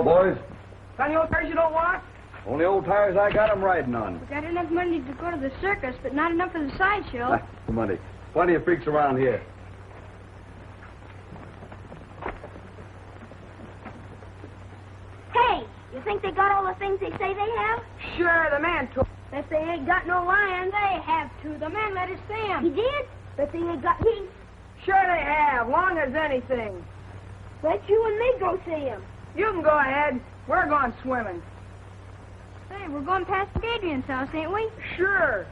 Hello, boys. Any old tires you don't want? Only old tires I got 'em riding on. We got enough money to go to the circus, but not enough for the sideshow. Money. Plenty of freaks around here. Hey, you think they got all the things they say they have? Sure, the man took. If they ain't got no lions, they have to. The man let us see He him. did? But they ain't got me. Sure they have, long as anything. Let you and me go see him. You can go ahead. We're going swimming. Hey, we're going past Adrian's house, ain't we? Sure.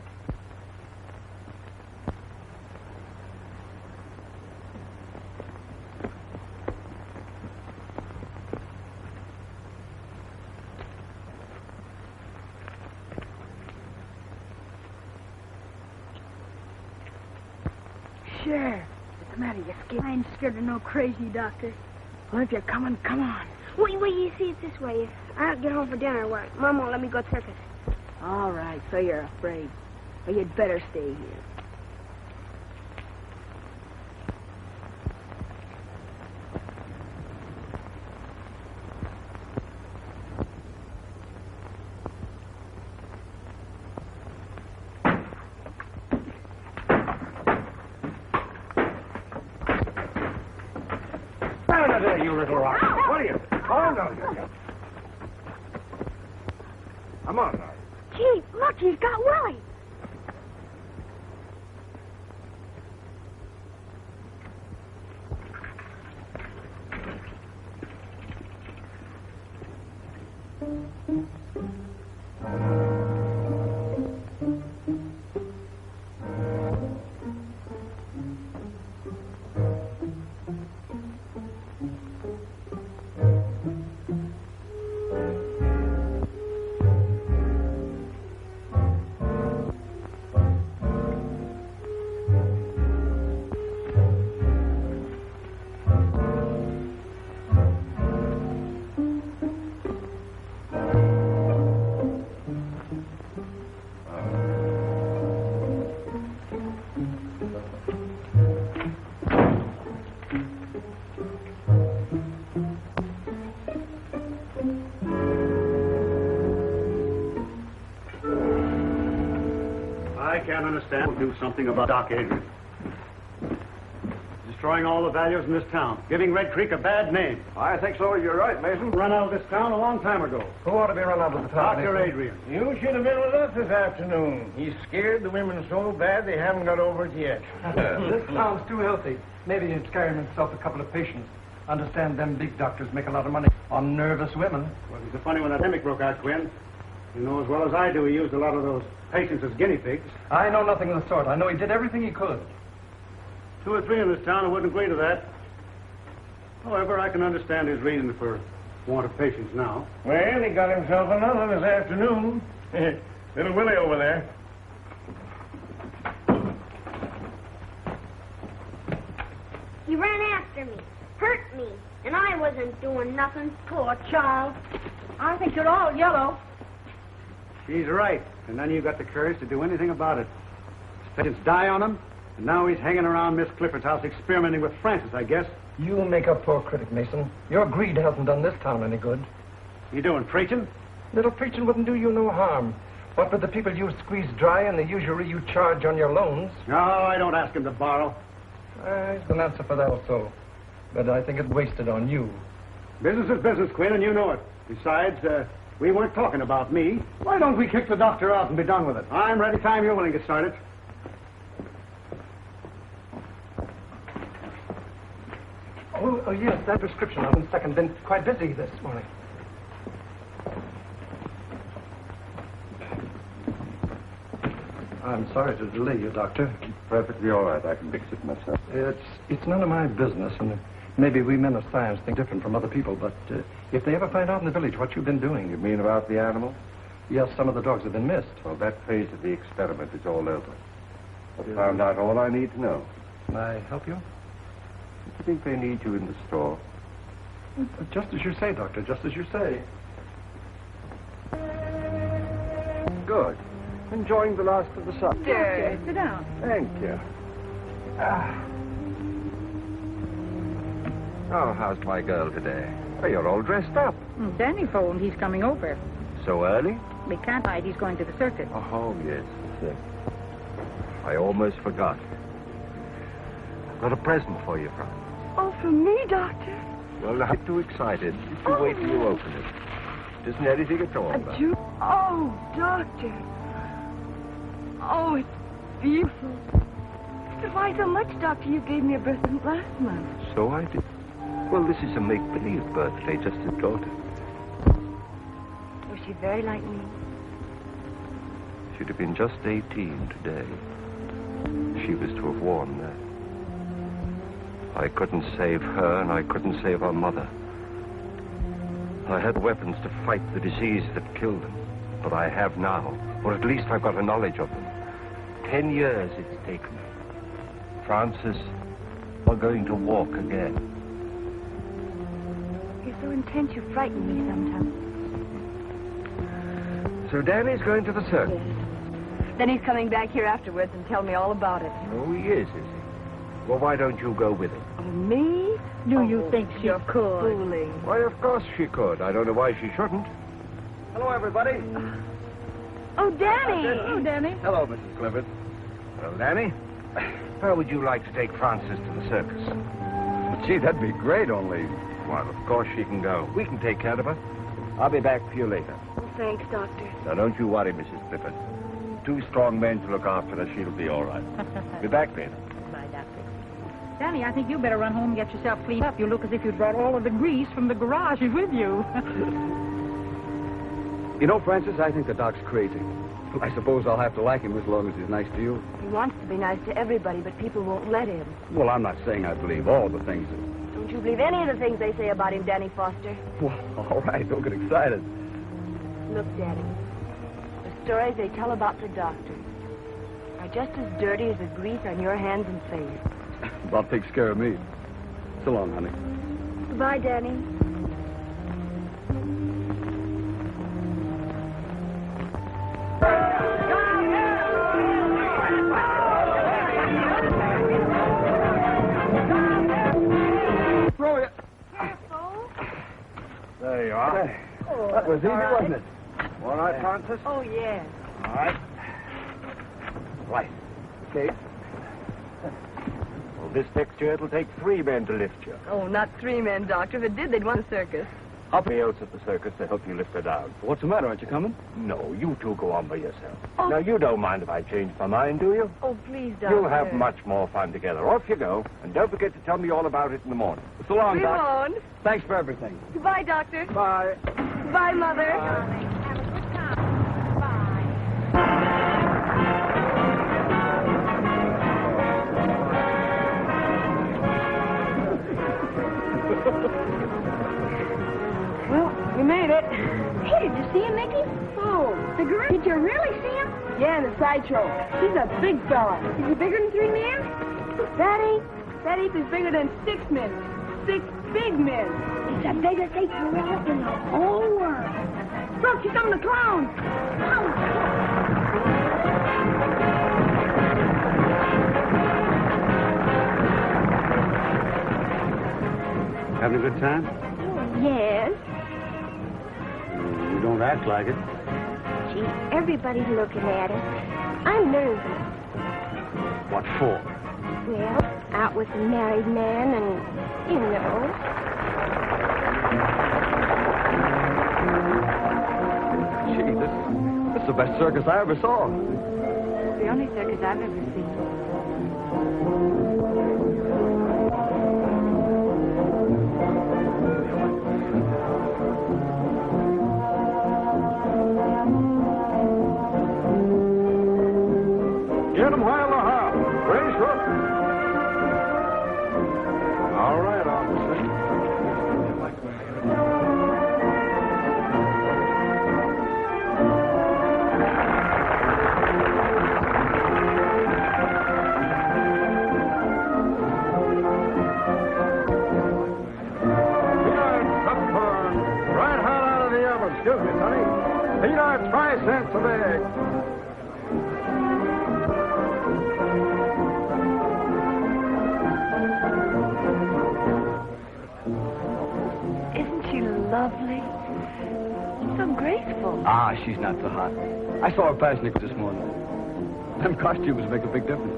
Sure. What's the matter? You scared? I ain't scared of no crazy doctor. Well, if you're coming, come on. Wait, you see it this way. If I don't get home for dinner, Mom won't let me go circus. All right, so you're afraid. Well, you'd better stay here. Down there, you little rock. What are you? Oh, no. Come on now. Gee, look, he's got Willie. We'll do something about Doc Adrian. Destroying all the values in this town. Giving Red Creek a bad name. I think so. You're right, Mason. Run out of this town a long time ago. Who ought to be run out of the town? Dr. Adrian. You should have been with us this afternoon. He's scared the women so bad they haven't got over it yet. This town's too healthy. Maybe he's carrying himself a couple of patients. Understand them big doctors make a lot of money on nervous women. Well, it's a funny when that epidemic broke out, Quinn. You know as well as I do he used a lot of those patients as guinea pigs. I know nothing of the sort. I know he did everything he could. 2 or 3 in this town who wouldn't agree to that. However, I can understand his reason for want of patients now. Well, he got himself another this afternoon. Little Willie over there. He ran after me, hurt me, and I wasn't doing nothing. Poor child. I think you're all yellow. She's right. And then you got the courage to do anything about it. His patients die on him, and now he's hanging around Miss Clifford's house experimenting with Francis, I guess. You make a poor critic, Mason. Your greed hasn't done this town any good. You doing preaching? Little preaching wouldn't do you no harm. What with the people you squeeze dry and the usury you charge on your loans? No, I don't ask him to borrow. He's an answer for that also. But I think it's wasted on you. Business is business, Quinn, and you know it. Besides, we weren't talking about me. Why don't we kick the doctor out and be done with it? I'm ready time you're willing to start it. Oh, yes, that prescription. I've been second. Been quite busy this morning. I'm sorry to delay you, Doctor. Perfectly all right. I can fix it myself. It's none of my business, and maybe we men of science think different from other people, but if they ever find out in the village what you've been doing... You mean about the animals? Yes, some of the dogs have been missed. Well, that phase of the experiment is all over. I've found out all I need to know. Can I help you? I think they need you in the store. Just as you say, Doctor, just as you say. Good. Enjoying the last of the sun. Okay, sit down. Thank you. Oh, how's my girl today? Oh, you're all dressed up. Danny phoned. He's coming over. So early? We can't hide. He's going to the circus. Oh, yes. I almost forgot. I've got a present for you, Franz. Oh, for me, Doctor? Well, not too excited. If you wait till you open it. It isn't anything at all. Oh, Doctor. Oh, it's beautiful. But why so much, Doctor? You gave me a present last month. So I did. Well, this is a make-believe birthday, just a daughter. Was she very like me? She'd have been just 18 today. She was to have worn that. I couldn't save her, and I couldn't save her mother. I had weapons to fight the disease that killed them. But I have now, or at least I've got a knowledge of them. 10 years it's taken. Francis, we're going to walk again. You're so intense, you frighten me sometimes. So Danny's going to the circus. Yes. Then he's coming back here afterwards and tell me all about it. Oh, he is he? Well, why don't you go with him? Oh, me? Do you think she could? Fooling. Why, of course she could. I don't know why she shouldn't. Hello, everybody. Oh, Danny. Oh, Danny. Hello, Mrs. Clifford. Well, Danny, how would you like to take Frances to the circus? Gee, that'd be great, only... Well, of course she can go. We can take care of her. I'll be back for you later. Oh, thanks, Doctor. Now, don't you worry, Mrs. Clifford. 2 strong men to look after her. She'll be all right. Be back later. Bye, Doctor. Danny, I think you better run home and get yourself cleaned up. You look as if you'd brought all of the grease from the garage with you. You know, Francis, I think the doc's crazy. I suppose I'll have to like him as long as he's nice to you. He wants to be nice to everybody, but people won't let him. Well, I'm not saying I believe all the things that... Don't you believe any of the things they say about him, Danny Foster? Well, all right, don't get excited. Look, Daddy, the stories they tell about the doctor are just as dirty as the grease on your hands and face. Bob takes care of me. So long, honey. Goodbye, Danny. There you are. That was easy, wasn't it? All right, Francis? Oh, yes. All right. Right. Okay. Well, this fixture, it'll take 3 men to lift you. Oh, not 3 men, Doctor. If it did, they'd want a circus. I'll be else at the circus to help you lift her down. What's the matter? Aren't you coming? No, you 2 go on by yourself. Oh. Now, you don't mind if I change my mind, do you? Oh, please, Doctor. You'll have much more fun together. Off you go. And don't forget to tell me all about it in the morning. So long, We Doc. won't. Thanks for everything. Goodbye, Doctor. Bye. Bye, Mother. Well, we made it. Hey, did you see him, Mickey? Oh, the girl. Did you really see him? Yeah, in the sideshow. He's a big fella. Is he bigger than 3 men? That ape is bigger than 6 men. 6 big men. It's the biggest ape gorilla in the whole world. Look, he's coming to clown. Having a good time? Yes. You don't act like it. Gee, everybody's looking at us. I'm nervous. What for? Well, out with a married man and, you know. Gee, this is the best circus I ever saw. The only circus I've ever seen. Get them while they're hot. Raise up. All right, officer. Right hot out of the oven. Excuse me, Sonny. Feet are 5 cents a bag. Ah, she's not so hot. I saw her pass Nichols this morning. Them costumes make a big difference.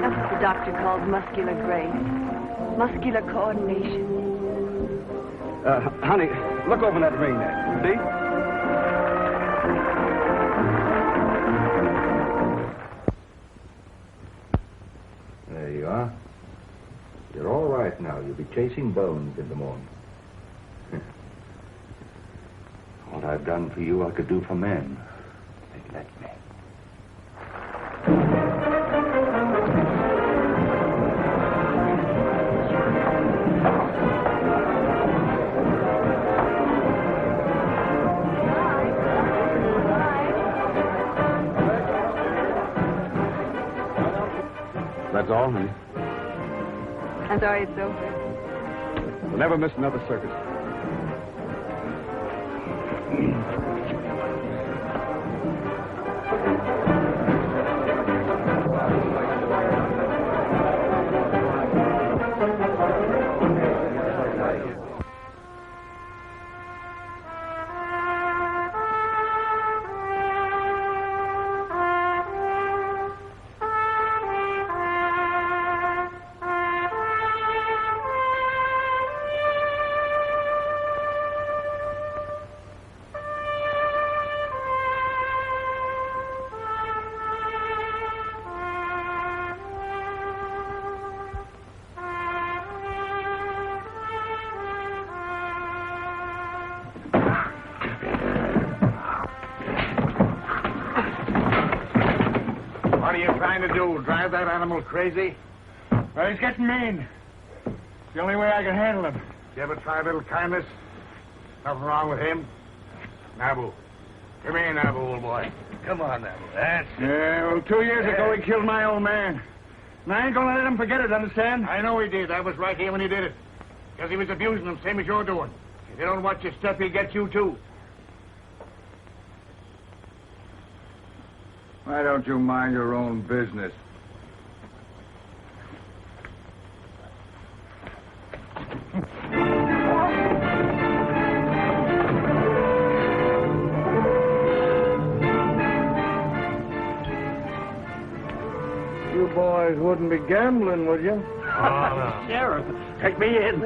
That's what the doctor calls muscular grace. Muscular coordination. Honey, look over that ring there. See? There you are. You're all right now. You'll be chasing bones in the morning. What I've done for you, I could do for men. They'd let me. That's all, honey. I'm sorry it's over. We'll never miss another circus. What are you trying to do? Drive that animal crazy? Well, he's getting mean. It's the only way I can handle him. You ever try a little kindness? Nothing wrong with him. Nabu. Come here, Nabu, old boy. Come on, Nabu. That's it. Yeah, well, 2 years ago he killed my old man. And I ain't gonna let him forget it, understand? I know he did. I was right here when he did it. Because he was abusing them, same as you're doing. If you don't watch your step, he'll get you, too. Why don't you mind your own business? You boys wouldn't be gambling, would you? Oh, Sheriff, take me in.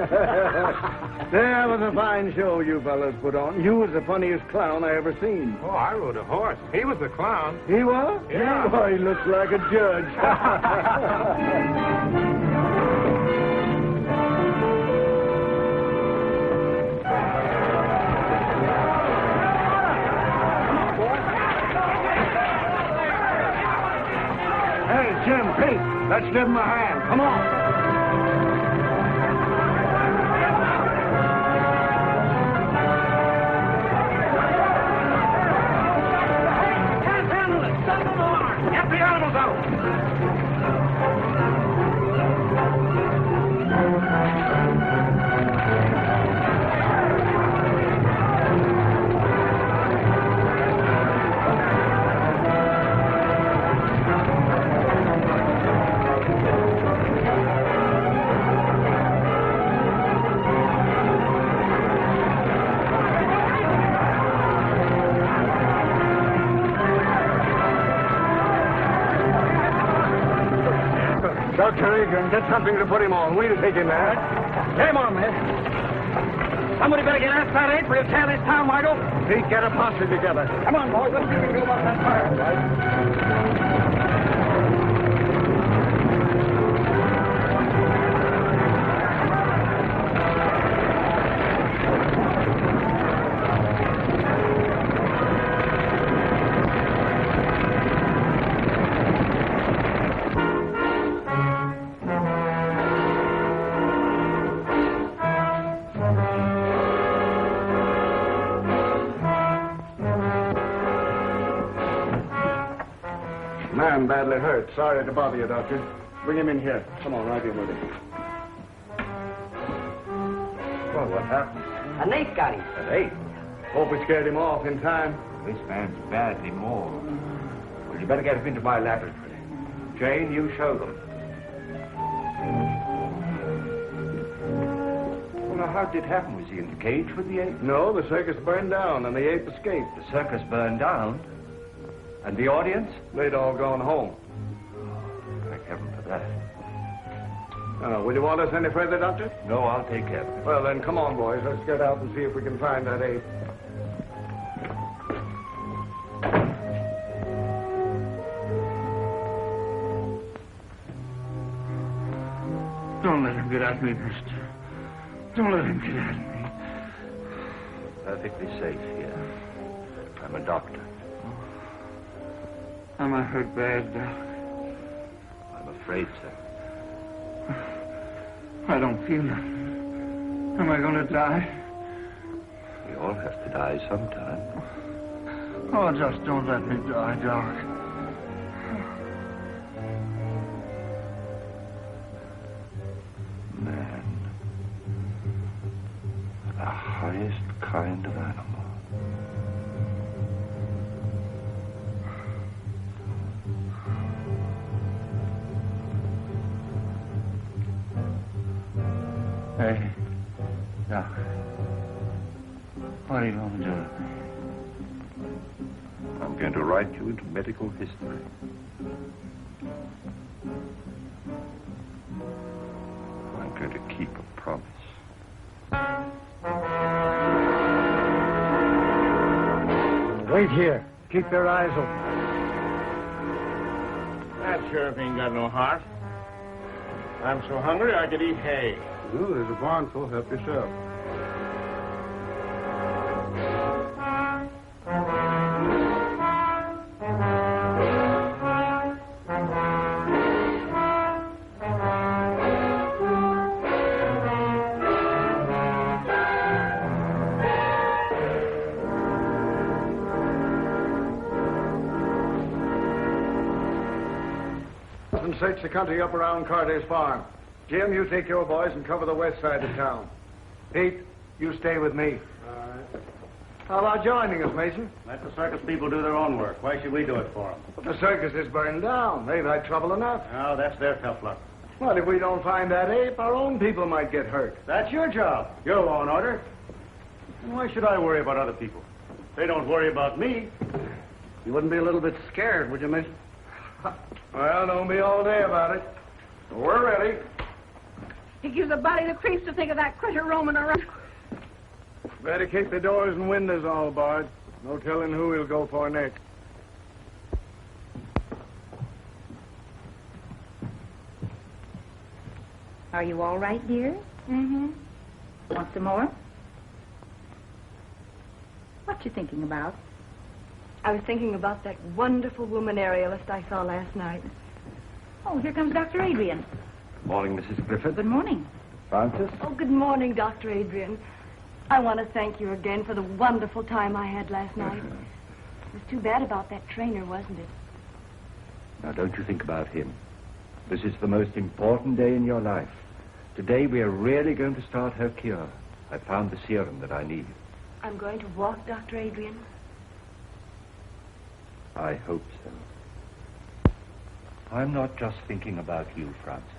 That was a fine show you fellas put on. You was the funniest clown I ever seen. Oh, I rode a horse. He was the clown. He was? Yeah. Oh, he looks like a judge. Hey, Jim, Pete, let's give him a hand. Come on. Get the animals out! Dr. Adrian, get something to put him on. We'll take him there. Get him on, man. Somebody better get outside that apron. We'll tear this town wide open. Pete, get a posse together. Come on, boys. Let's see what we can do about that fire. Man badly hurt. Sorry to bother you, Doctor. Bring him in here. Come on, right here with him. Well, what happened? An ape got him. An ape? Hope we scared him off in time. This man's badly mauled. Well, you better get him into my laboratory. Jane, you show them. Now, how did it happen? Was he in the cage with the ape? No, the circus burned down and the ape escaped. The circus burned down? And the audience? They'd all gone home. Thank heaven for that. Will you want us any further, Doctor? No, I'll take care of it. Well, then, come on, boys. Let's get out and see if we can find that ape. Don't let him get at me, mister. Don't let him get at me. Perfectly safe here. I'm a doctor. Am I hurt bad, Doc? I'm afraid so. I don't feel it. Am I going to die? We all have to die sometime. Oh, just don't let me die, Doc. Man. The highest kind of animal. Hey, Doc. What are you going to do with me? I'm going to write you into medical history. I'm going to keep a promise. Wait here. Keep your eyes open. That sheriff ain't got no heart. I'm so hungry I could eat hay. Well, there's a barn full. Help yourself. And search the country up around Carter's farm. Jim, you take your boys and cover the west side of town. Pete, you stay with me. All right. How about joining us, Mason? Let the circus people do their own work. Why should we do it for them? But the circus is burned down. They've had trouble enough. Oh, that's their tough luck. Well, if we don't find that ape, our own people might get hurt. That's your job. Your law and order. And why should I worry about other people? They don't worry about me. You wouldn't be a little bit scared, would you, Mason? Well, don't be all day about it. We're ready. It gives a body the creeps to think of that critter roaming around. Better keep the doors and windows all barred. No telling who he'll go for next. Are you all right, dear? Mm-hmm. Want some more? What you thinking about? I was thinking about that wonderful woman aerialist I saw last night. Oh, here comes Dr. Adrian. Morning, Mrs. Clifford. Good morning. Francis? Oh, good morning, Dr. Adrian. I want to thank you again for the wonderful time I had last night. It was too bad about that trainer, wasn't it? Now, don't you think about him. This is the most important day in your life. Today, we are really going to start her cure. I found the serum that I need. I'm going to walk, Dr. Adrian. I hope so. I'm not just thinking about you, Francis,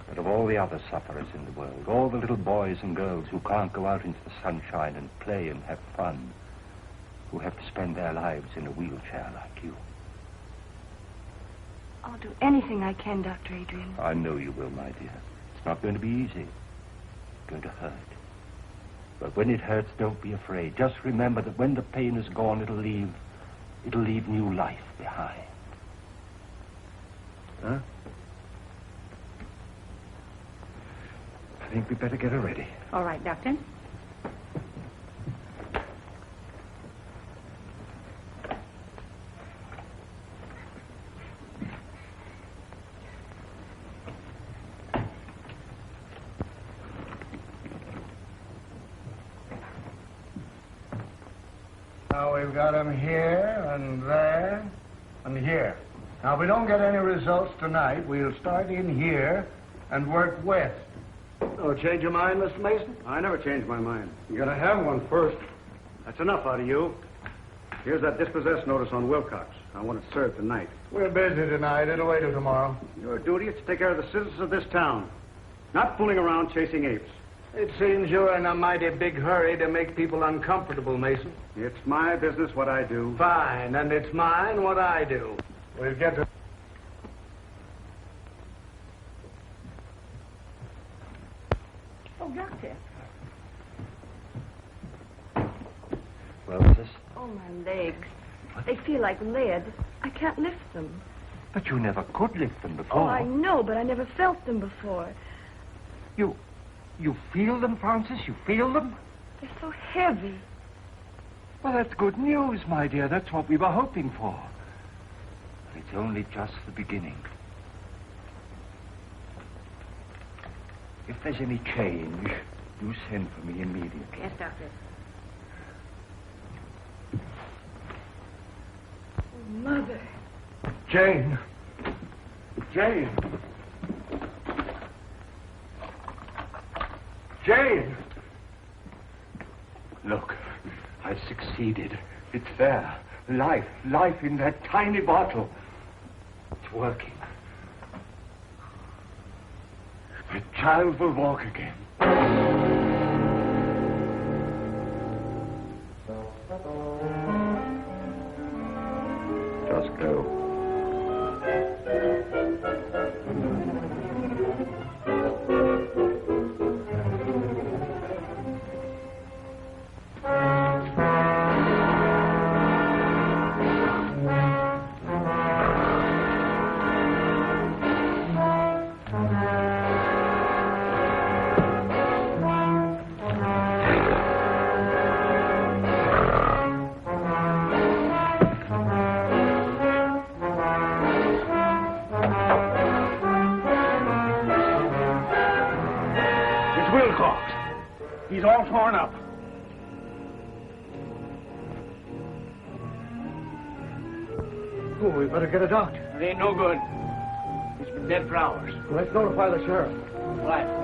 but of all the other sufferers in the world, all the little boys and girls who can't go out into the sunshine and play and have fun, who have to spend their lives in a wheelchair like you. I'll do anything I can, Dr. Adrian. I know you will, my dear. It's not going to be easy. It's going to hurt. But when it hurts, don't be afraid. Just remember that when the pain is gone, it'll leave new life behind. Huh? I think we'd better get her ready. All right, Doctor. Now we've got him here and there and here. Now, if we don't get any results tonight, we'll start in here and work west. Oh, change your mind, Mr. Mason? I never change my mind. You gotta have one first. That's enough out of you. Here's that dispossessed notice on Wilcox. I want it served tonight. We're busy tonight. It'll wait till tomorrow. Your duty is to take care of the citizens of this town. Not fooling around chasing apes. It seems you're in a mighty big hurry to make people uncomfortable, Mason. It's my business what I do. Fine, and it's mine what I do. We'll get to... Oh, Doctor. Well, sis? Oh, my legs. They feel like lead. I can't lift them. But you never could lift them before. Oh, I know, but I never felt them before. You feel them, Francis? You feel them? They're so heavy. Well, that's good news, my dear. That's what we were hoping for. But it's only just the beginning. If there's any change, you send for me immediately. Yes, Doctor. Oh, Mother. Jane. Jane. Jane! Look, I succeeded. It's there. Life in that tiny bottle. It's working. The child will walk again. Just go. He's all torn up. Oh, we better get a doctor. It ain't no good. He's been dead for hours. Well, let's notify the sheriff. Right.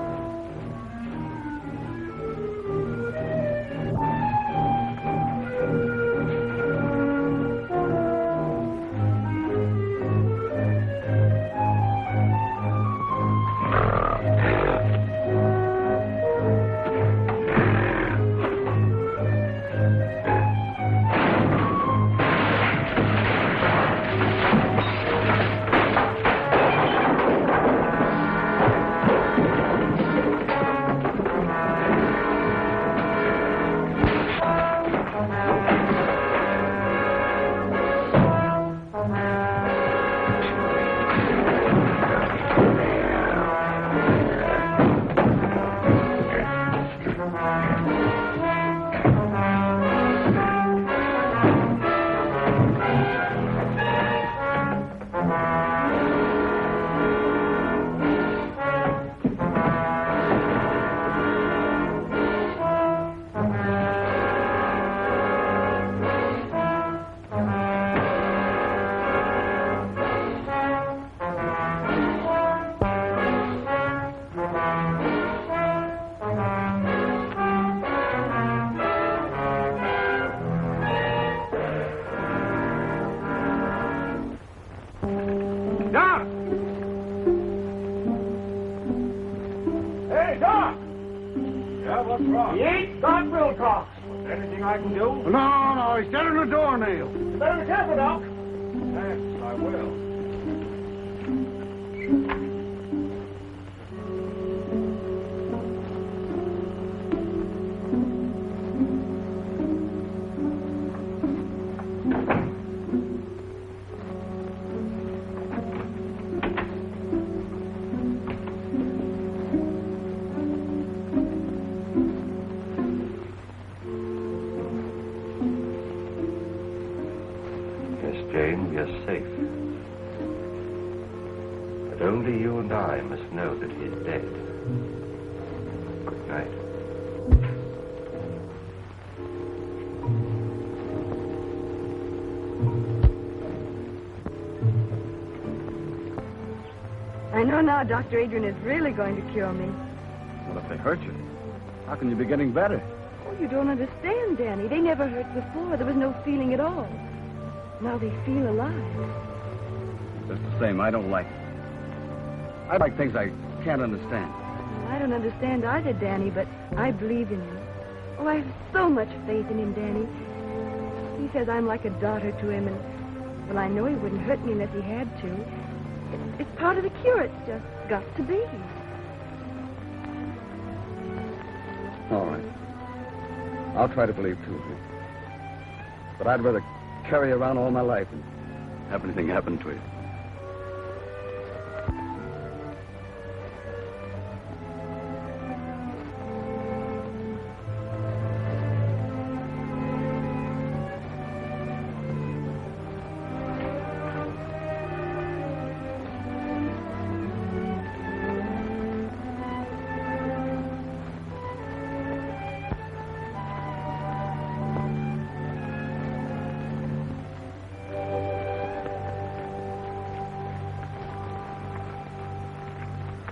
He ain't got real talk. Anything I can do? No, he's dead on the doornail. You better be careful, Doc. Yes, I will. Jane, we are safe. But only you and I must know that he is dead. Good night. I know now Dr. Adrian is really going to cure me. Well, if they hurt you, how can you be getting better? Oh, you don't understand, Danny. They never hurt before. There was no feeling at all. Now they feel alive. Just the same, I don't like it. I like things I can't understand. I don't understand either, Danny, but I believe in you. Oh, I have so much faith in him, Danny. He says I'm like a daughter to him, and, well, I know he wouldn't hurt me unless he had to. It's part of the cure. It's just got to be. All right. I'll try to believe, too. But I'd rather carry you around all my life and have anything happen to you.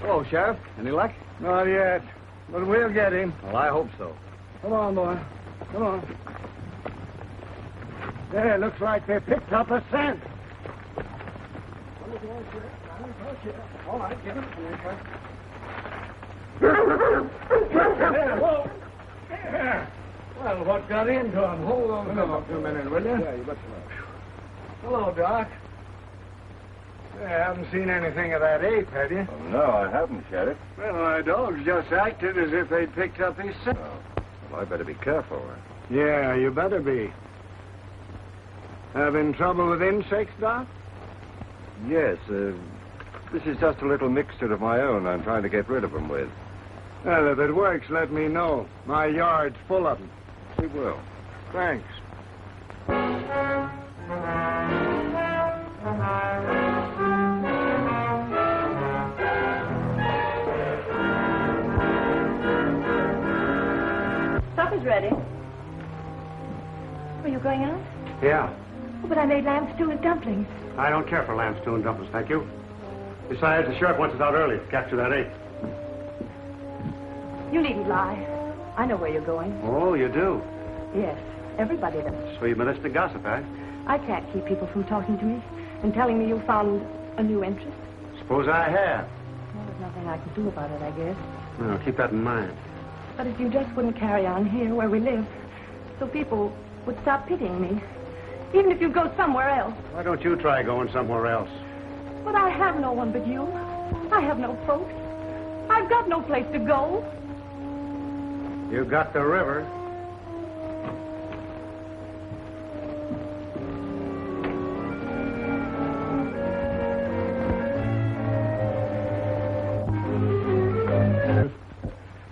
Hello, Sheriff. Any luck? Not yet, but we'll get him. Well, I hope so. Come on, boy. Come on. There, looks like they picked up a scent. All right, give it to me, There, whoa. There. Well, what got into him? Hold on a minute, will you? Yeah, you betcha. Hello, Doc. You haven't seen anything of that ape, have you? Oh, no, I haven't, Sheriff. Well, my dogs just acted as if they'd picked up his scent. Oh, well, I better be careful. Yeah, you better be. Having trouble with insects, Doc? Yes, this is just a little mixture of my own I'm trying to get rid of them with. Well, if it works, let me know. My yard's full of them. It will. Thanks. Supper's ready. Are you going out? Yeah. Oh, but I made lamb stew and dumplings. I don't care for lamb stew and dumplings, thank you. Besides, the sheriff wants us out early to capture that ape. You needn't lie. I know where you're going. Oh, you do? Yes, everybody does. So you've been listening to gossip, eh? I can't keep people from talking to me and telling me you found a new interest. Suppose I have. Well, there's nothing I can do about it, I guess. Well, keep that in mind. But if you just wouldn't carry on here where we live, so people would stop pitying me. Even if you go somewhere else. Why don't you try going somewhere else? But I have no one but you. I have no folks. I've got no place to go. You got the river.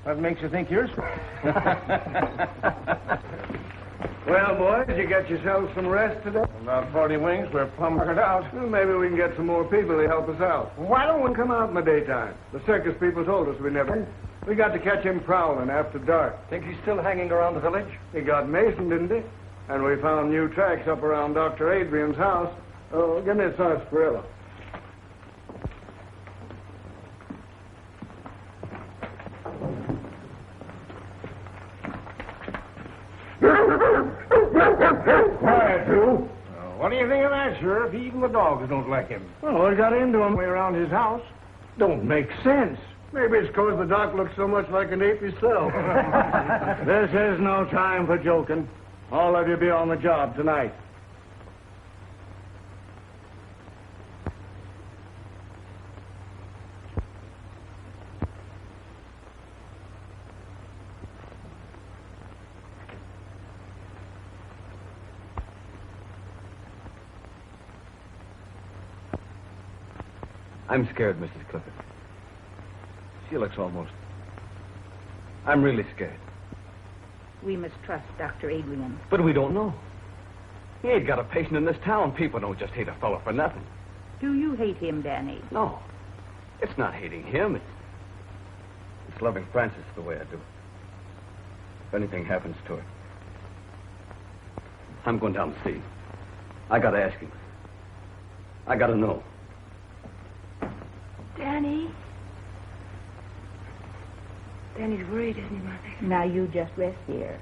What makes you think you're Well, boys, you get yourselves some rest today? About 40 wings, we're plumb worked out. Well, maybe we can get some more people to help us out. Why don't we come out in the daytime? The circus people told us we never... We got to catch him prowling after dark. Think he's still hanging around the village? He got Mason, didn't he? And we found new tracks up around Dr. Adrian's house. Oh, give me a sarsaparilla. Quiet, you. What do you think of that, Sheriff? Even the dogs don't like him. Well, what got into him way around his house? Don't make sense. Maybe it's because the doc looks so much like an ape himself. This is no time for joking. All of you be on the job tonight. I'm scared, Mrs. Clifford. She looks almost... I'm really scared. We must trust Dr. Adrian. But we don't know. He ain't got a patient in this town. People don't just hate a fellow for nothing. Do you hate him, Danny? No. It's not hating him. It's loving Frances the way I do. If anything happens to her, I'm going down to see him. I got to ask him. I got to know. Danny? Danny's worried, isn't he, Mother? Now, you just rest here.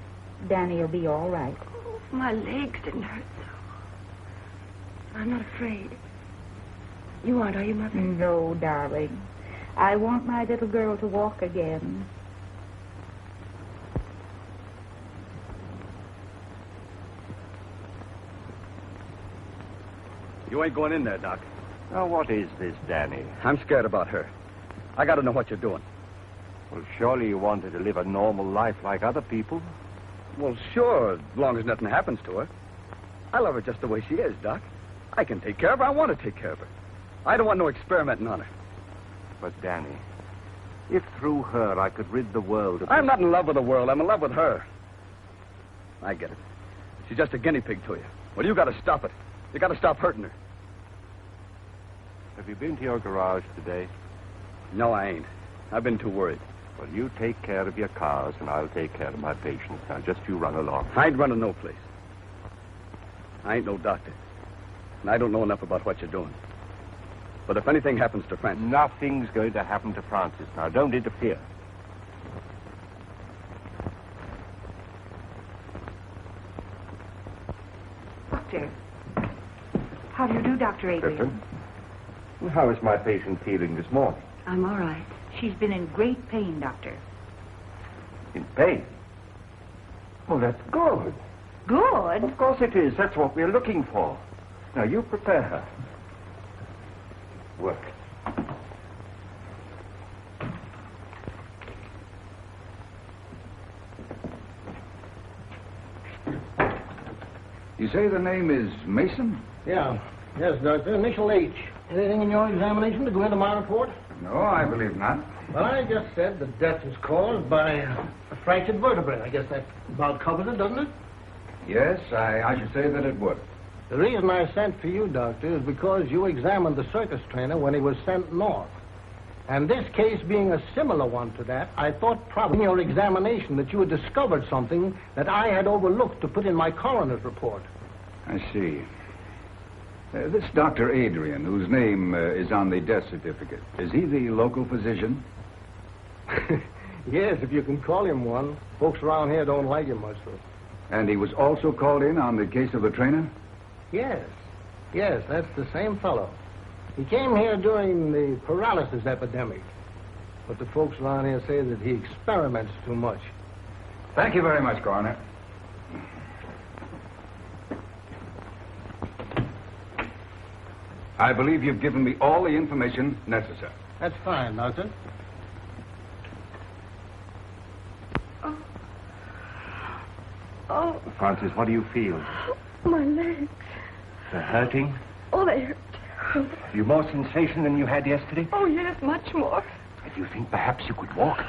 Danny will be all right. Oh, my legs didn't hurt so. I'm not afraid. You aren't, are you, Mother? No, darling. I want my little girl to walk again. You ain't going in there, Doc. Now, what is this, Danny? I'm scared about her. I got to know what you're doing. Well, surely you want her to live a normal life like other people. Well, sure, as long as nothing happens to her. I love her just the way she is, Doc. I can take care of her. I want to take care of her. I don't want no experimenting on her. But, Danny, if through her I could rid the world of... I'm not in love with the world. I'm in love with her. I get it. She's just a guinea pig to you. Well, you got to stop it. You got to stop hurting her. Have you been to your garage today? No, I ain't. I've been too worried. Well, you take care of your cars, and I'll take care of my patients. Now, just you run along. I ain't running no place. I ain't no doctor. And I don't know enough about what you're doing. But if anything happens to Francis... Nothing's going to happen to Francis. Now, don't interfere. Doctor. How do you do, Dr. Adrian? Clifford? Well, how is my patient feeling this morning? I'm all right. She's been in great pain, Doctor. In pain? Oh, that's good. Good? Of course it is. That's what we're looking for. Now, you prepare her. Work. You say the name is Mason? Yeah. Yes, Doctor. Initial H. Anything in your examination to go into my report? No, I believe not. Well, I just said the death was caused by a fractured vertebrae. I guess that about covers it, doesn't it? Yes, I should say that it would. The reason I sent for you, Doctor, is because you examined the circus trainer when he was sent north. And this case being a similar one to that, I thought probably in your examination that you had discovered something that I had overlooked to put in my coroner's report. I see. This Dr. Adrian, whose name is on the death certificate, is he the local physician? Yes, if you can call him one. Folks around here don't like him much, though. And he was also called in on the case of the trainer? Yes. Yes, that's the same fellow. He came here during the paralysis epidemic. But the folks around here say that he experiments too much. Thank you very much, Coroner. I believe you've given me all the information necessary. That's fine, Doctor. Oh, Francis, what do you feel? my legs. They're hurting? Oh, they hurt. Have you more sensation than you had yesterday? Oh, yes, much more. Do you think perhaps you could walk?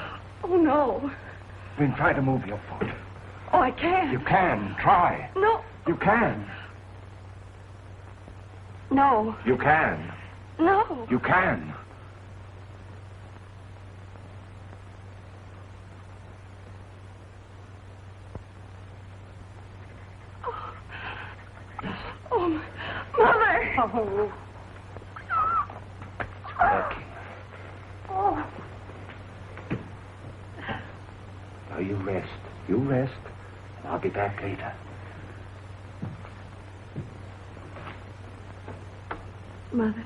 Oh, no. Then try to move your foot. Oh, I can't. You can. Try. No. You can. No. You can. No. You can. Oh, Mother. Oh. Oh. Now, you rest. You rest. And I'll be back later. Mother.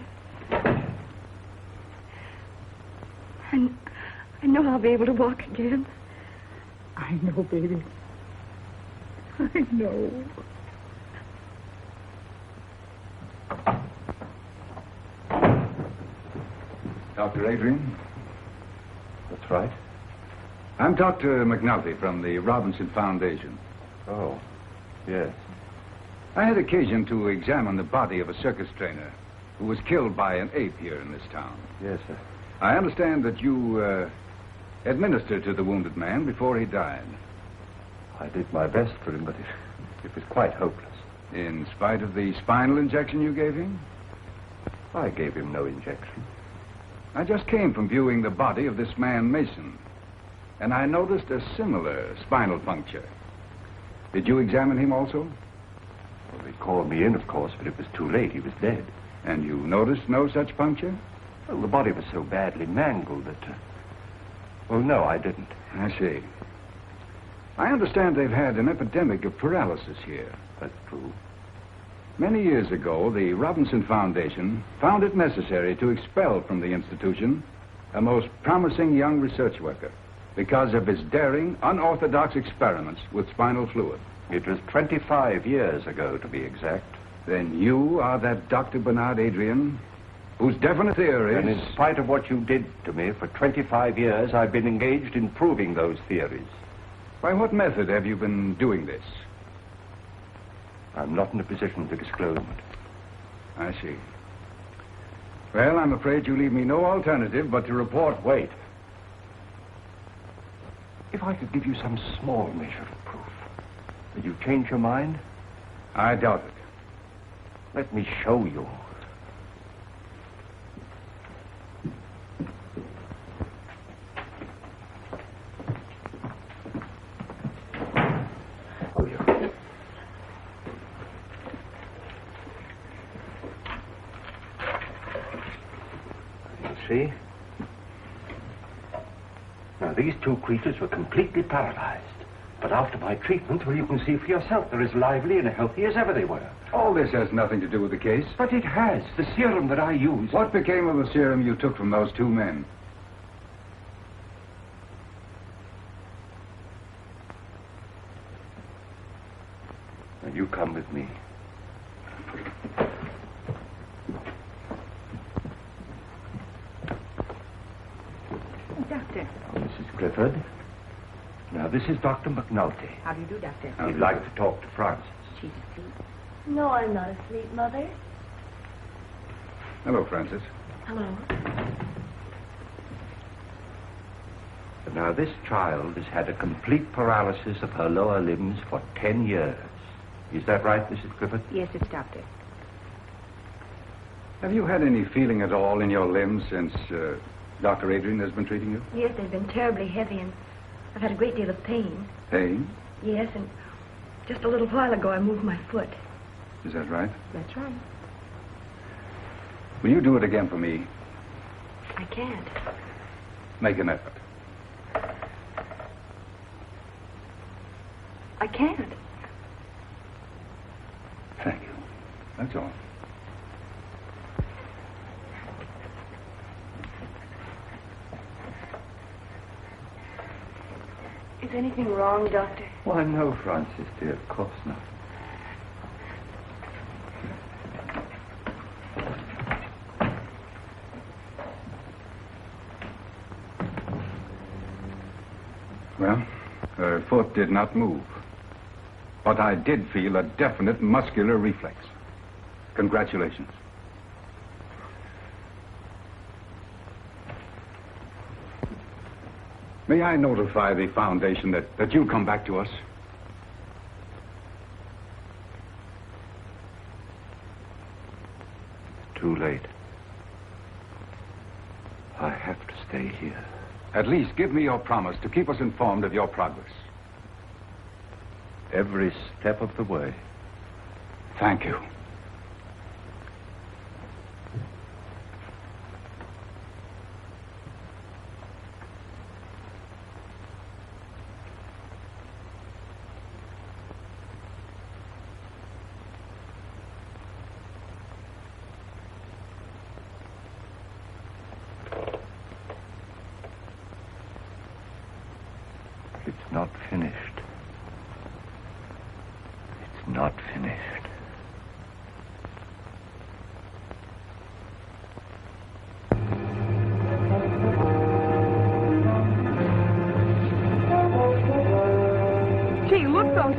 I know I'll be able to walk again. I know, baby. I know. Dr. Adrian? That's right. I'm Dr. McNulty from the Robinson Foundation. Oh, yes. I had occasion to examine the body of a circus trainer who was killed by an ape here in this town. Yes, sir. I understand that you administered to the wounded man before he died. I did my best for him, but it was quite hopeless. In spite of the spinal injection you gave him? I gave him no injection. I just came from viewing the body of this man, Mason, and I noticed a similar spinal puncture. Did you examine him also? Well, they called me in, of course, but it was too late. He was dead. And you noticed no such puncture? Well, the body was so badly mangled that... Well, no, I didn't. I see. I understand they've had an epidemic of paralysis here. That's true. Many years ago, the Robinson Foundation found it necessary to expel from the institution a most promising young research worker, because of his daring, unorthodox experiments with spinal fluid. It was 25 years ago, to be exact. Then you are that Dr. Bernard Adrian, whose definite theories... And in spite of what you did to me, for 25 years, I've been engaged in proving those theories. By what method have you been doing this? I'm not in a position to disclose it. I see. Well, I'm afraid you leave me no alternative but to report... Wait. If I could give you some small measure of proof, would you change your mind? I doubt it. Let me show you. See? Now, these two creatures were completely paralyzed. But after my treatment, well, you can see for yourself, they're as lively and healthy as ever they were. All this has nothing to do with the case. But it has. The serum that I used. What became of the serum you took from those two men? Now, you come with me. Doctor. Now, Mrs. Clifford. Now, this is Dr. McNulty. How do you do, Doctor? He'd like to talk to Frances. She's asleep. No, I'm not asleep, Mother. Hello, Frances. Hello. But now, this child has had a complete paralysis of her lower limbs for 10 years. Is that right, Mrs. Clifford? Yes, it's Doctor. Have you had any feeling at all in your limbs since Dr. Adrian has been treating you? Yes, they've been terribly heavy, and I've had a great deal of pain. Pain? Yes, and just a little while ago I moved my foot. Is that right? That's right. Will you do it again for me? I can't. Make an effort. I can't. Thank you. That's all. Is anything wrong, Doctor? Why, no, Frances, dear. Of course not. Well, her foot did not move. But I did feel a definite muscular reflex. Congratulations. May I notify the Foundation that you'll come back to us? Too late. I have to stay here. At least give me your promise to keep us informed of your progress. Every step of the way. Thank you. It's not finished. It's not finished. Gee, look, those.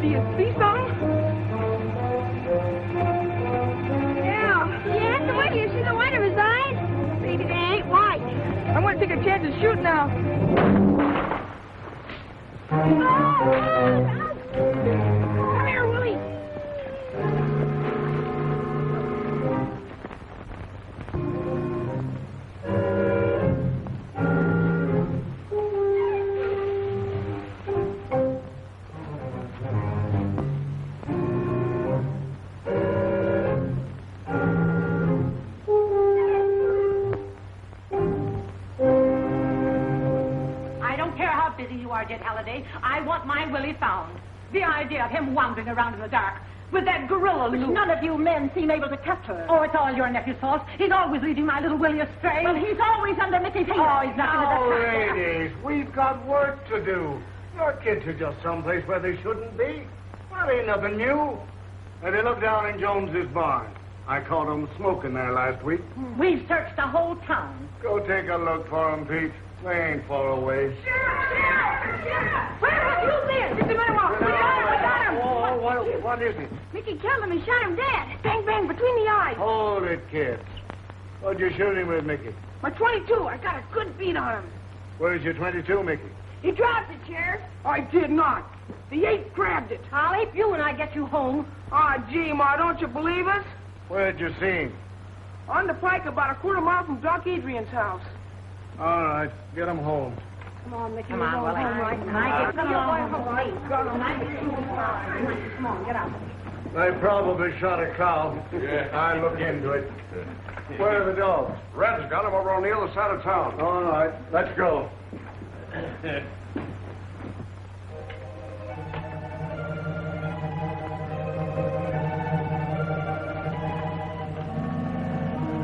Do you see something? Yeah, the way you see the white of his eyes? Maybe they ain't white. I want to take a chance and shoot now. Come here, Willie. I don't care how busy you are, Jet Halliday. I want my Willie found. The idea of him wandering around in the dark. with that gorilla loose. None of you men seem able to catch her. Oh, it's all your nephew's fault. He's always leading my little Willie astray. Well, he's always under Mickey's heel. Oh, he's nothing Now, but that. ladies, we've got work to do. Your kids are just someplace where they shouldn't be. That ain't nothing new. Now, they look down in Jones's barn. I caught them smoking there last week. We've searched the whole town. Go take a look for them, Pete. They ain't far away. Sheriff! Where have you been? Just a minute, Walker. I got him. Oh, what is it? Mickey killed him and shot him dead. Bang, bang, between the eyes. Hold it, kids. What'd you shoot him with, Mickey? My 22. I got a good beat on him. Where's your 22, Mickey? He dropped it, Sheriff. I did not. The ape grabbed it. I'll ape you when I get you home. Ah, gee, Ma, don't you believe us? Where'd you see him? On the pike about a quarter mile from Doc Adrian's house. All right, get him home. Come on, Mickey. Come on, Willie. Come on, get out. They probably shot a cow. Yeah. I look into it. Where are the dogs? Red's got him over on the other side of town. All right, let's go.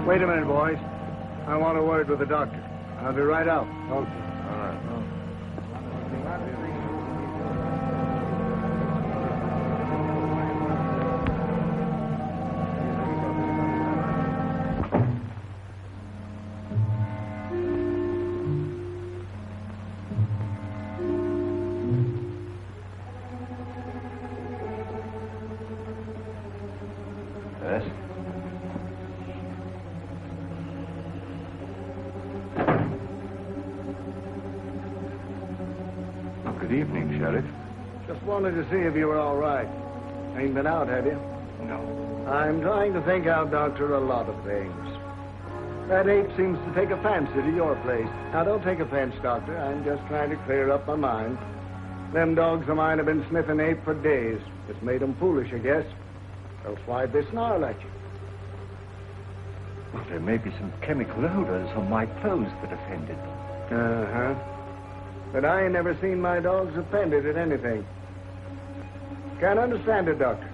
Wait a minute, boys. I want a word with the doctor. I'll be right out. Okay. All right. Yes? Good evening, Sheriff. Just wanted to see if you were all right. Ain't been out, have you? No. I'm trying to think out, Doctor, a lot of things. That ape seems to take a fancy to your place. Now, don't take offense, Doctor. I'm just trying to clear up my mind. Them dogs of mine have been sniffing ape for days. It's made them foolish, I guess. Else why'd they snarl at you? Well, there may be some chemical odors on my clothes that offended them. Uh-huh. But I ain't never seen my dogs offended at anything. Can't understand it, Doctor.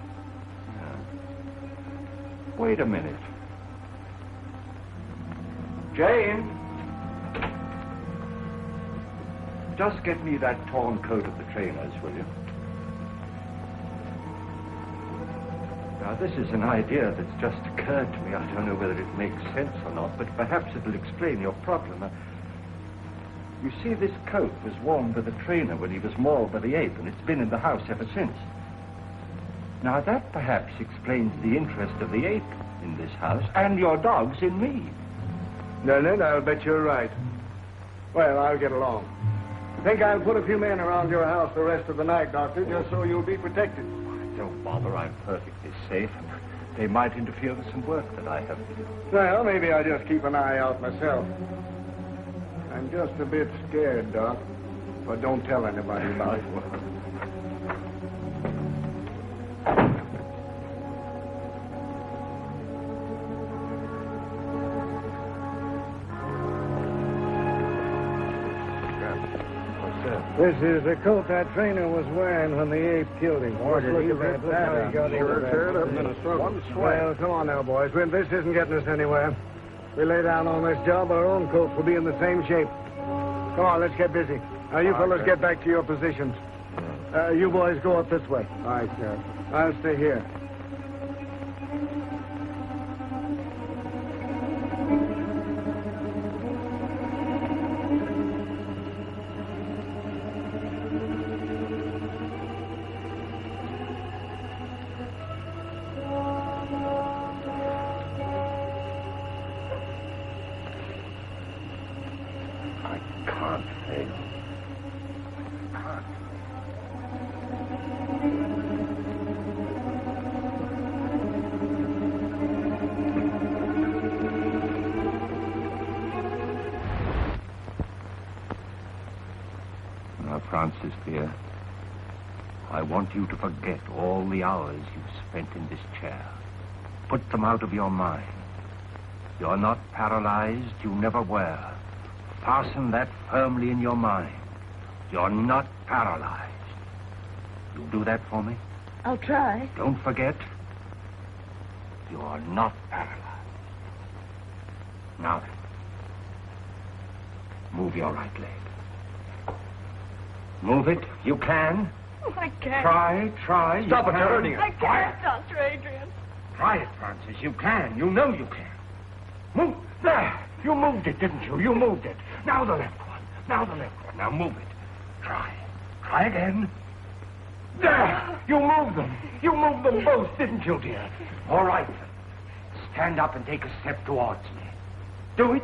Wait a minute. Jane! Just get me that torn coat of the trainer's, will you? Now, this is an idea that's just occurred to me. I don't know whether it makes sense or not, but perhaps it'll explain your problem. You see, this coat was worn by the trainer when he was mauled by the ape, and it's been in the house ever since. Now, that perhaps explains the interest of the ape in this house, and your dogs in me. No, I'll bet you're right. Well, I'll get along. Think I'll put a few men around your house the rest of the night, Doctor, just so you'll be protected. Don't bother, I'm perfectly safe, and they might interfere with some work that I have to do. Well, maybe I'll just keep an eye out myself. I'm just a bit scared, Doc. But don't tell anybody about it. This is the coat that trainer was wearing when the ape killed him. Look at that. Well, come on now, boys. This isn't getting us anywhere. We lay down on this job, our own coats will be in the same shape. Come on, let's get busy. Now, you fellas get back to your positions. You boys go up this way. All right, Sheriff. I'll stay here. Francis, dear, I want you to forget all the hours you've spent in this chair. Put them out of your mind. You're not paralyzed. You never were. Fasten that firmly in your mind. You're not paralyzed. You'll do that for me? I'll try. Don't forget, you are not paralyzed. Now then, move your right leg. Move it. You can. Oh, I can't. Try. Stop it, you're hurting her. I can't, Dr. Adrian. Try it, Francis. You can. You know you can. Move. There. You moved it, didn't you? You moved it. Now the left one. Now the left one. Now move it. Try. Try again. There. You moved them. You moved them both, didn't you, dear? All right. Stand up and take a step towards me. Do it.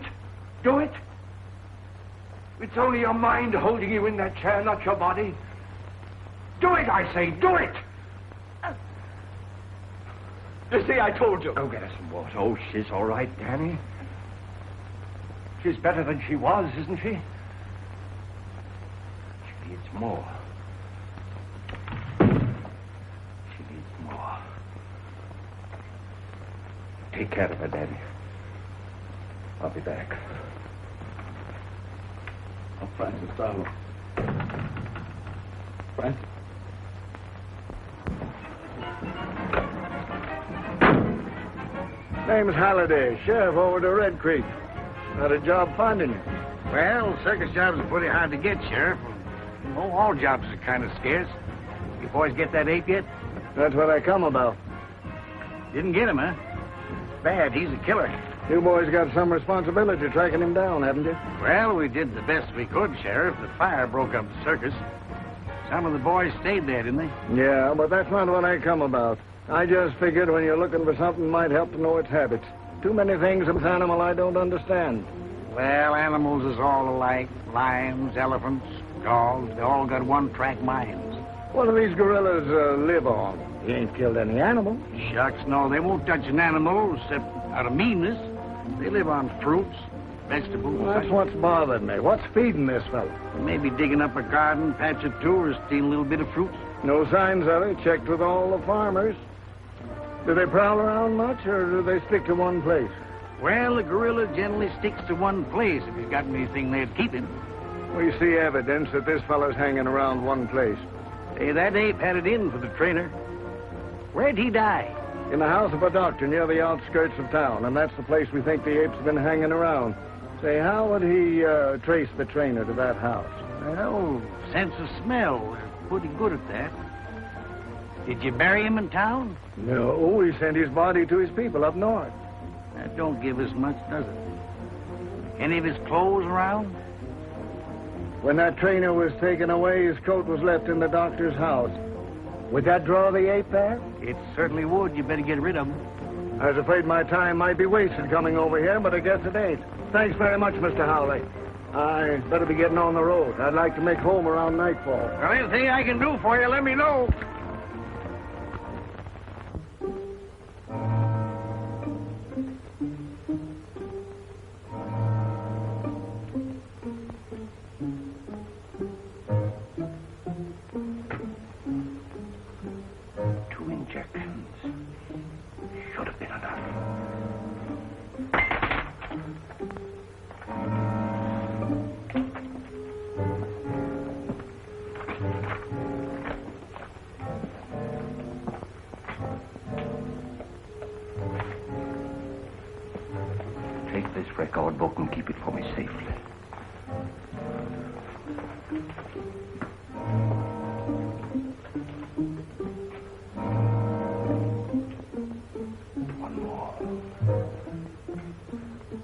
Do it. It's only your mind holding you in that chair, not your body. Do it, I say. Do it. You see, I told you. Go get her some water. Oh, she's all right, Danny. She's better than she was, isn't she? She needs more. She needs more. Take care of her, Danny. I'll be back. Oh, Francis, darling. Francis? Name's Halliday, sheriff over to Red Creek. Had a job finding you. Well, circus jobs are pretty hard to get, Sheriff. Oh, all jobs are kind of scarce. You boys get that ape yet? That's what I come about. Didn't get him, huh? Bad. He's a killer. You boys got some responsibility tracking him down, haven't you? Well, we did the best we could, Sheriff. The fire broke up the circus. Some of the boys stayed there, didn't they? Yeah, but that's not what I come about. I just figured when you're looking for something might help to know its habits. Too many things in this animal I don't understand. Well, animals is all alike. Lions, elephants, dogs, they all got one-track minds. What do these gorillas live on? He ain't killed any animal. Shucks, no, they won't touch an animal except out of meanness. They live on fruits, vegetables. Well, that's what's bothered me. What's feeding this fellow? Maybe digging up a garden patch or two or stealing a little bit of fruits. No signs of it. Checked with all the farmers. Do they prowl around much, or do they stick to one place? Well, the gorilla generally sticks to one place if he's got anything there to keep him. We see evidence that this fellow's hanging around one place. Hey, that ape had it in for the trainer. Where'd he die? In the house of a doctor near the outskirts of town, and that's the place we think the ape's been hanging around. Say, how would he trace the trainer to that house? Well, sense of smell. We're pretty good at that. Did you bury him in town? No, he sent his body to his people up north. That don't give us much, does it? Any of his clothes around? When that trainer was taken away, his coat was left in the doctor's house. Would that draw the ape back? It certainly would. You better get rid of him. I was afraid my time might be wasted coming over here, but I guess it ain't. Thanks very much, Mr. Howley. I better be getting on the road. I'd like to make home around nightfall. Well, anything I can do for you, let me know. Record book and keep it for me safely. One more.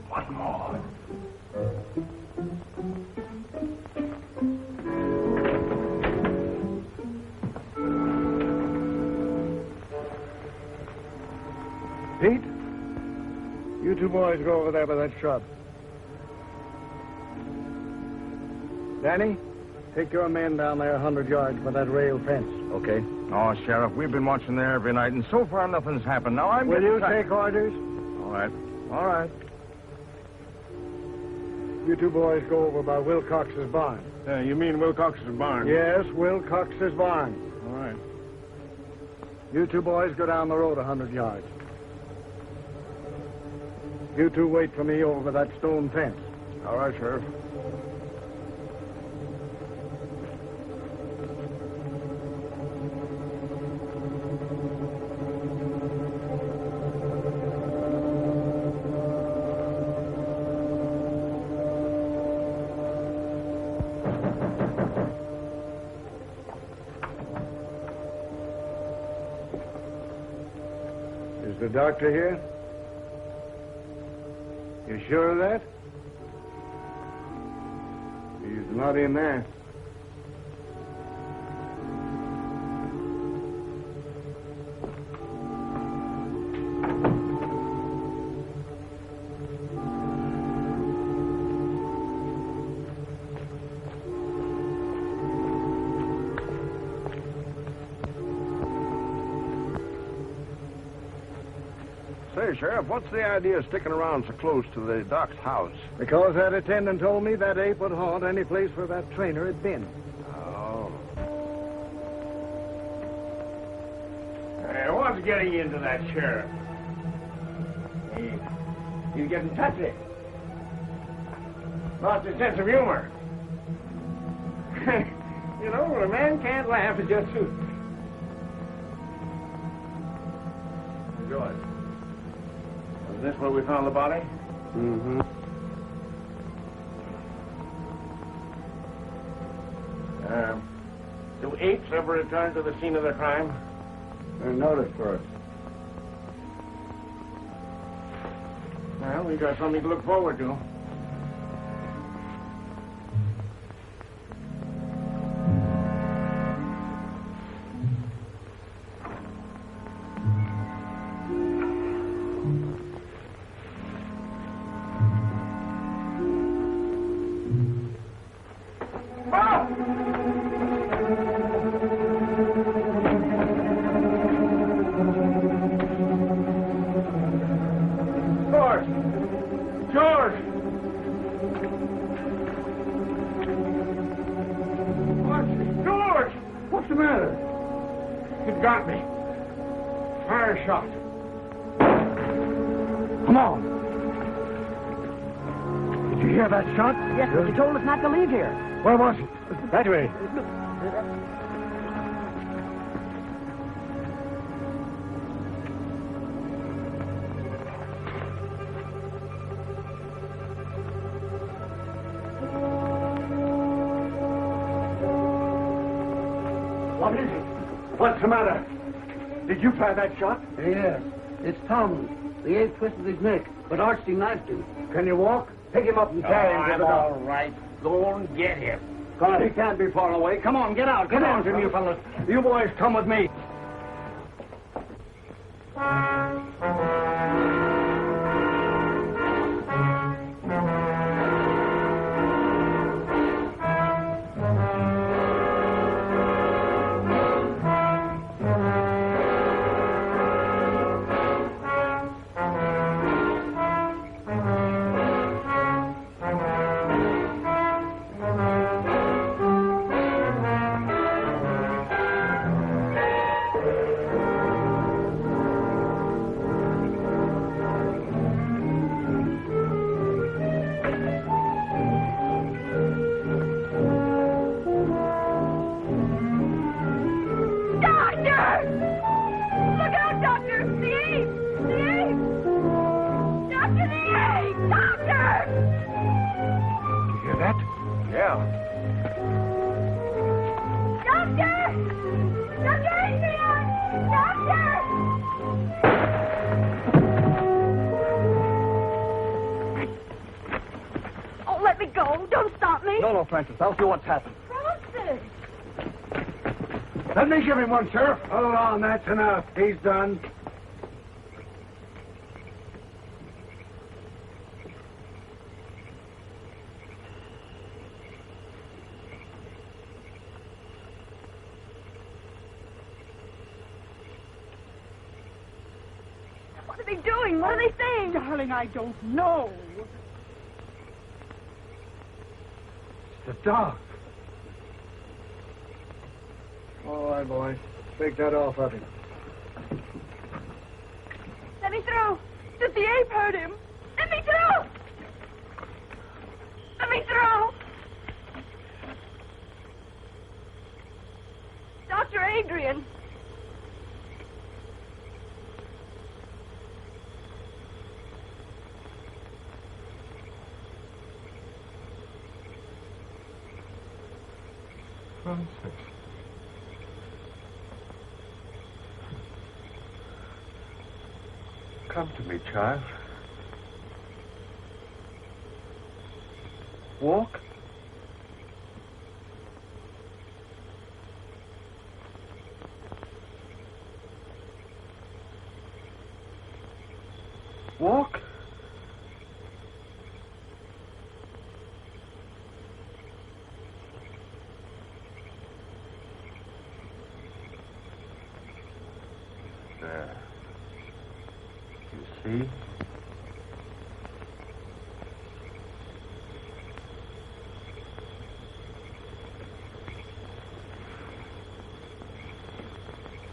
One more. Pete? You two boys go over there by that shrub. Danny, take your men down there 100 yards by that rail fence. Okay. Oh, Sheriff, we've been watching there every night, and so far nothing's happened. Now I'm... Will you take orders? All right. All right. You two boys go over by Wilcox's barn. You mean Wilcox's barn? Yes, Wilcox's barn. All right. You two boys go down the road 100 yards. You two wait for me over that stone fence. All right, Sheriff. Is the doctor here? You sure of that? He's not in there. Say, Sheriff, what's the idea of sticking around so close to the doc's house? Because that attendant told me that ape would haunt any place where that trainer had been. Oh. Hey, what's getting into that sheriff? He's getting touchy. Lost his sense of humor. You know, when a man can't laugh, it just suits. Good. Is this where we found the body? Mm-hmm. Do apes ever return to the scene of their crime? They're noticed first. Well, we got something to look forward to. Yes, but you told us not to leave here. Where was he? That way. What is it? What's the matter? Did you fire that shot? Yes. It's Tom. The ape twisted his neck, but Archie knifed him. Can you walk? Pick him up and carry him to the all doctor. right. Go and get him. God, he can't be far away. Come on, get out. Get on, you fellas. You boys come with me. Francis, I'll see what's happened. Francis! Let me give him one, Sheriff. Hold on, that's enough. He's done. What are they doing? What are they saying? Darling, I don't know. The dog. All right, boys. Take that off of him. Let me through. Did the ape hurt him? Let me through. Let me through. Dr. Adrian. Francis. Come to me, child. Walk. Walk. There. You see?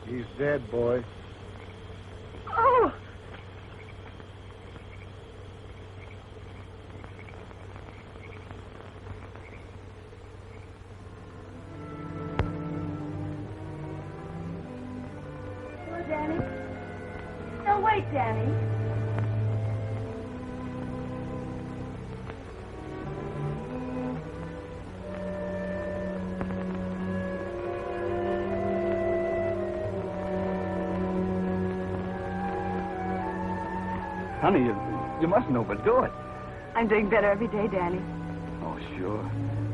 He's dead, boy. Oh! Hello, Danny. No, wait, Danny. Honey, you mustn't overdo it. I'm doing better every day, Danny. Oh, sure.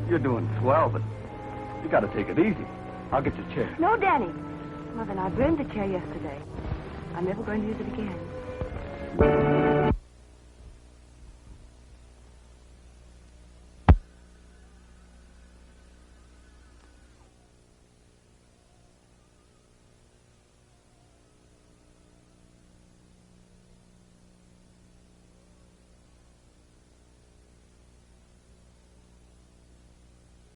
You're doing swell, but you got to take it easy. I'll get your chair. No, Danny. Mother and I burned the chair yesterday. I'm never going to use it again.